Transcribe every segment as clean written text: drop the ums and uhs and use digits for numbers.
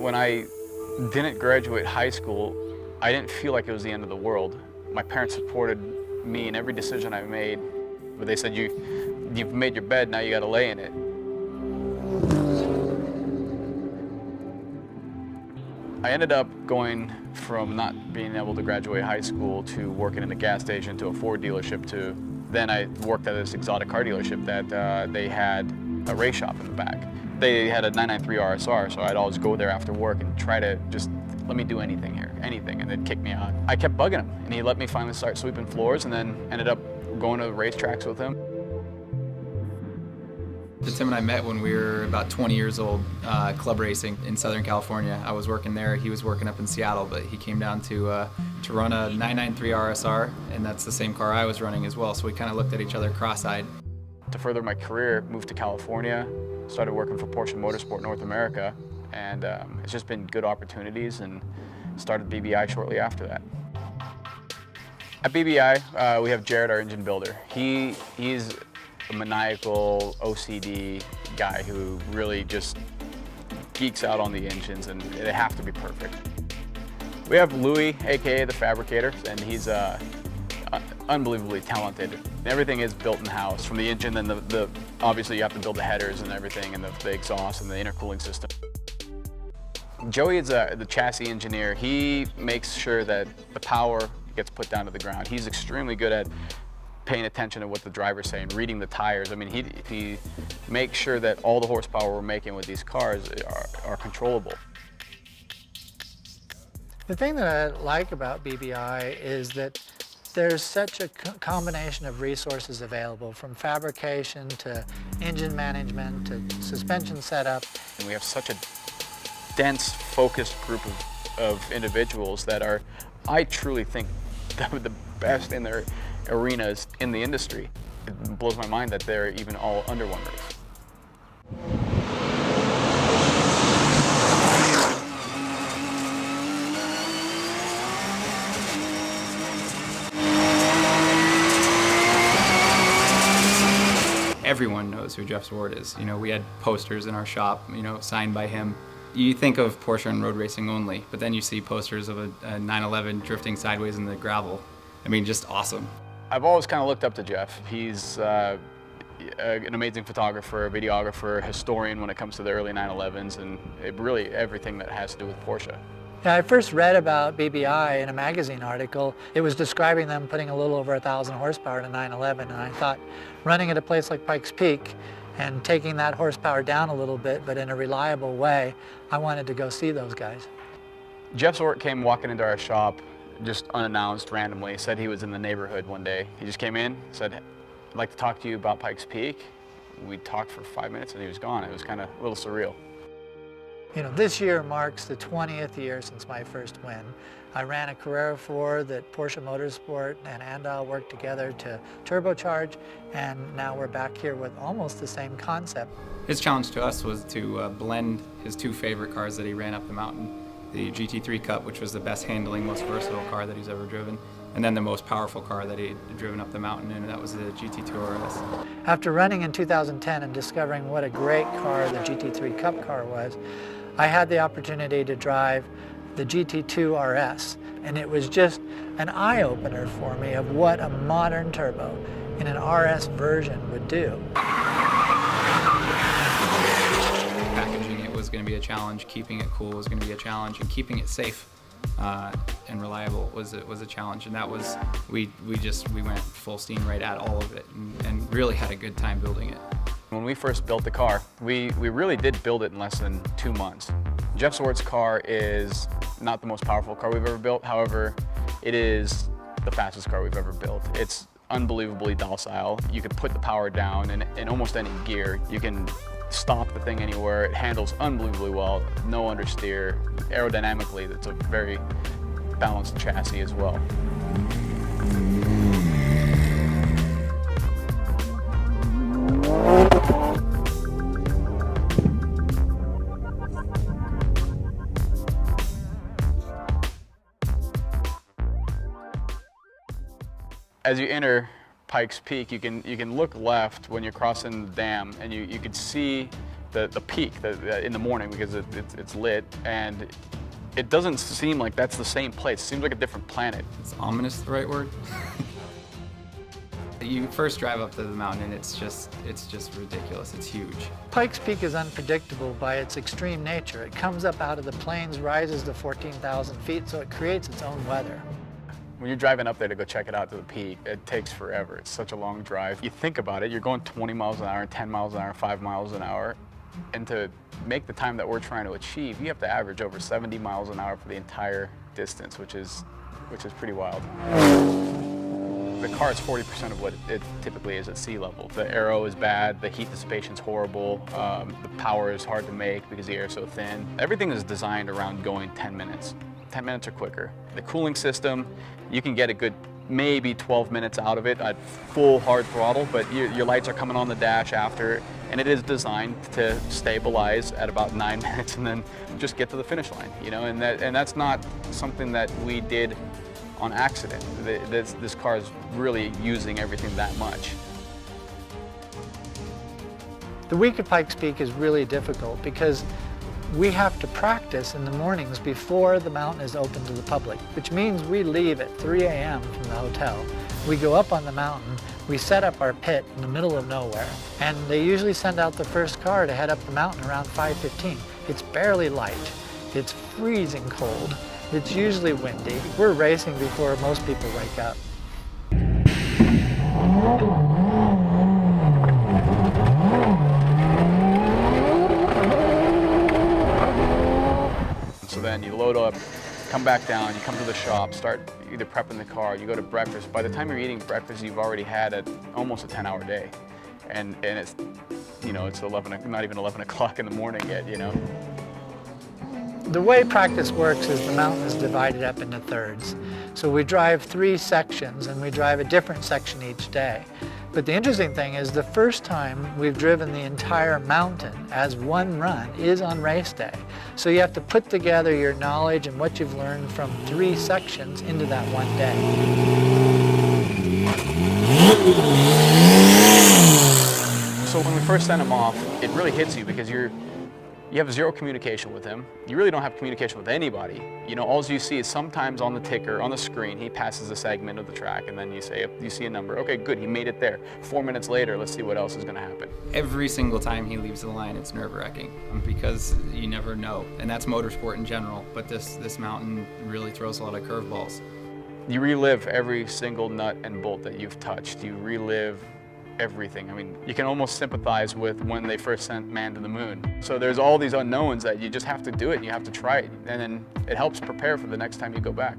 When I didn't graduate high school, I didn't feel like it was the end of the world. My parents supported me in every decision I made, but they said, you've made your bed, now you gotta lay in it. I ended up going from not being able to graduate high school to working in a gas station to a Ford dealership to then I worked at this exotic car dealership that they had a race shop in the back. They had a 993 RSR, so I'd always go there after work and try to just let me do anything here, anything, and they'd kick me out. I kept bugging him, and he let me finally start sweeping floors, and then ended up going to the racetracks with him. Tim and I met when we were about 20 years old, club racing in Southern California. I was working there, he was working up in Seattle, but he came down to run a 993 RSR, and that's the same car I was running as well, so we kind of looked at each other cross-eyed. To further my career, moved to California, started working for Porsche Motorsport North America, and it's just been good opportunities, and started BBI shortly after that. At BBI, we have Jared, our engine builder. He's a maniacal OCD guy who really just geeks out on the engines, and they have to be perfect. We have Louis, aka the Fabricator, and he's unbelievably talented. Everything is built in-house, from the engine, and obviously you have to build the headers and everything, and the exhaust and the intercooling system. Joey is the chassis engineer. He makes sure that the power gets put down to the ground. He's extremely good at paying attention to what the driver's saying, reading the tires. I mean, he makes sure that all the horsepower we're making with these cars are controllable. The thing that I like about BBI is that there's such a combination of resources available, from fabrication to engine management to suspension setup. And we have such a dense, focused group of individuals that are, I truly think, the best in their arenas in the industry. It blows my mind that they're even all under one roof. Everyone knows who Jeff Zwart is. You know, we had posters in our shop, you know, signed by him. You think of Porsche and road racing only, but then you see posters of a 911 drifting sideways in the gravel. I mean, just awesome. I've always kind of looked up to Jeff. He's an amazing photographer, videographer, historian when it comes to the early 911s, and really everything that has to do with Porsche. Yeah, I first read about BBI in a magazine article. It was describing them putting a little over 1,000 horsepower in a 911, and I thought, running at a place like Pikes Peak and taking that horsepower down a little bit, but in a reliable way, I wanted to go see those guys. Jeff Zwart came walking into our shop just unannounced, randomly. Said he was in the neighborhood one day. He just came in, said, I'd like to talk to you about Pikes Peak. We talked for 5 minutes and he was gone. It was kind of a little surreal. You know, this year marks the 20th year since my first win. I ran a Carrera 4 that Porsche Motorsport and Andal worked together to turbocharge, and now we're back here with almost the same concept. His challenge to us was to blend his two favorite cars that he ran up the mountain. The GT3 Cup, which was the best handling, most versatile car that he's ever driven, and then the most powerful car that he'd driven up the mountain, and that was the GT2 RS. After running in 2010 and discovering what a great car the GT3 Cup car was, I had the opportunity to drive the GT2 RS, and it was just an eye-opener for me of what a modern turbo in an RS version would do. Packaging it was going to be a challenge, keeping it cool was going to be a challenge, and keeping it safe and reliable was a challenge. And that was, we went full steam right at all of it, and really had a good time building it. When we first built the car, we really did build it in less than 2 months. Jeff Zwart's car is not the most powerful car we've ever built. However, it is the fastest car we've ever built. It's unbelievably docile. You can put the power down in almost any gear. You can stop the thing anywhere. It handles unbelievably well. No understeer. Aerodynamically, it's a very balanced chassis as well. As you enter Pikes Peak, you can look left when you're crossing the dam, and you can see the peak in the morning because it's lit, and it doesn't seem like that's the same place. It seems like a different planet. Is ominous the right word? You first drive up to the mountain and it's just ridiculous. It's huge. Pikes Peak is unpredictable by its extreme nature. It comes up out of the plains, rises to 14,000 feet, so it creates its own weather. When you're driving up there to go check it out to the peak, it takes forever. It's such a long drive. You think about it, you're going 20 miles an hour, 10 miles an hour, 5 miles an hour, and to make the time that we're trying to achieve, you have to average over 70 miles an hour for the entire distance, which is pretty wild. The car is 40% of what it typically is at sea level. The aero is bad, the heat dissipation is horrible, the power is hard to make because the air is so thin. Everything is designed around going 10 minutes. 10 minutes or quicker. The cooling system, you can get a good maybe 12 minutes out of it at full hard throttle, but your lights are coming on the dash after, and it is designed to stabilize at about 9 minutes and then just get to the finish line, you know, and that's not something that we did on accident. This car is really using everything that much. The week at Pikes Peak is really difficult because we have to practice in the mornings before the mountain is open to the public, which means we leave at 3 a.m. from the hotel. We go up on the mountain, we set up our pit in the middle of nowhere, and they usually send out the first car to head up the mountain around 5:15. It's barely light, it's freezing cold, it's usually windy. We're racing before most people wake up. So then you load up, come back down, you come to the shop, start either prepping the car, you go to breakfast. By the time you're eating breakfast, you've already had almost a 10-hour day. And it's, you know, it's not even 11 o'clock in the morning yet, you know. The way practice works is the mountain is divided up into thirds. So we drive 3 sections and we drive a different section each day. But the interesting thing is the first time we've driven the entire mountain as one run is on race day. So you have to put together your knowledge and what you've learned from 3 sections into that one day. So when we first send him off, it really hits you because you have 0 communication with him. You really don't have communication with anybody. You know, all you see is sometimes on the ticker, on the screen, he passes a segment of the track and then you see a number. Okay, good, he made it there. 4 minutes later, let's see what else is gonna happen. Every single time he leaves the line, it's nerve-wracking because you never know. And that's motorsport in general, but this mountain really throws a lot of curveballs. You relive every single nut and bolt that you've touched. You relive everything. I mean, you can almost sympathize with when they first sent man to the moon. So there's all these unknowns that you just have to do it and you have to try it. And then it helps prepare for the next time you go back.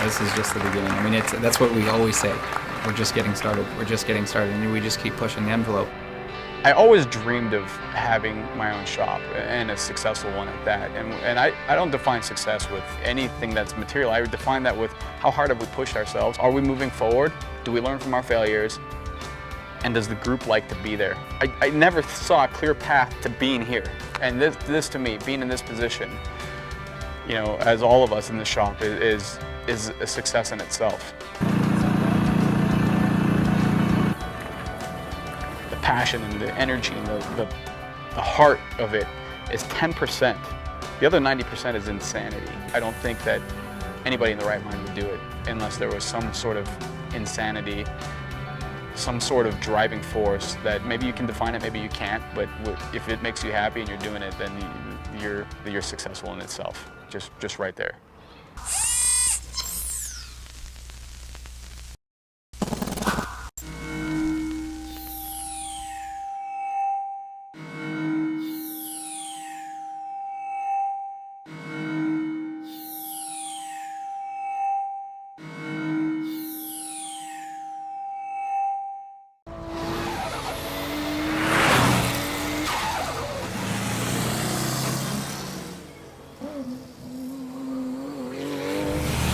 This is just the beginning. I mean, that's what we always say. We're just getting started. We're just getting started, and we just keep pushing the envelope. I always dreamed of having my own shop, and a successful one at that. And I don't define success with anything that's material. I define that with how hard have we pushed ourselves? Are we moving forward? Do we learn from our failures? And does the group like to be there? I never saw a clear path to being here. And this to me, being in this position, you know, as all of us in the shop, is a success in itself. The passion and the energy and the heart of it is 10%. The other 90% is insanity. I don't think that anybody in the right mind would do it unless there was some sort of insanity, some sort of driving force that maybe you can define it, maybe you can't, but if it makes you happy and you're doing it, then you're successful in itself, just right there.